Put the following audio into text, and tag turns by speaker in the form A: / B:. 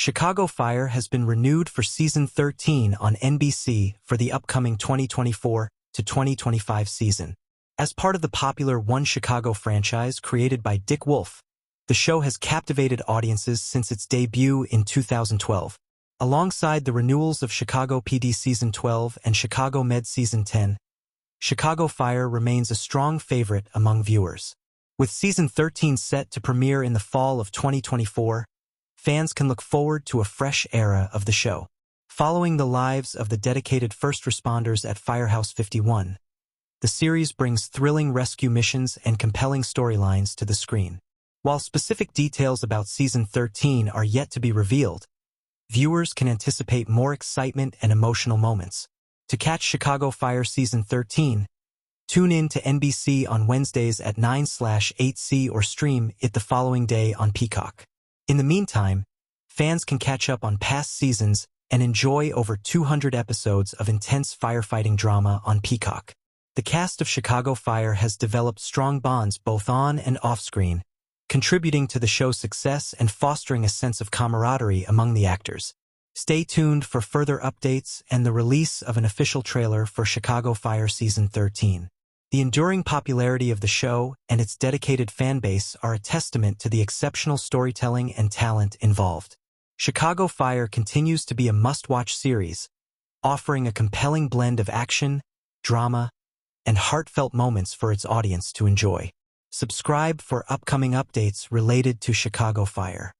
A: Chicago Fire has been renewed for Season 13 on NBC for the upcoming 2024 to 2025 season. As part of the popular One Chicago franchise created by Dick Wolf, the show has captivated audiences since its debut in 2012. Alongside the renewals of Chicago PD Season 12 and Chicago Med Season 10, Chicago Fire remains a strong favorite among viewers. With Season 13 set to premiere in the fall of 2024, fans can look forward to a fresh era of the show. Following the lives of the dedicated first responders at Firehouse 51, the series brings thrilling rescue missions and compelling storylines to the screen. While specific details about Season 13 are yet to be revealed, viewers can anticipate more excitement and emotional moments. To catch Chicago Fire Season 13, tune in to NBC on Wednesdays at 9/8C or stream it the following day on Peacock. In the meantime, fans can catch up on past seasons and enjoy over 200 episodes of intense firefighting drama on Peacock. The cast of Chicago Fire has developed strong bonds both on and off-screen, contributing to the show's success and fostering a sense of camaraderie among the actors. Stay tuned for further updates and the release of an official trailer for Chicago Fire Season 13. The enduring popularity of the show and its dedicated fan base are a testament to the exceptional storytelling and talent involved. Chicago Fire continues to be a must-watch series, offering a compelling blend of action, drama, and heartfelt moments for its audience to enjoy. Subscribe for upcoming updates related to Chicago Fire.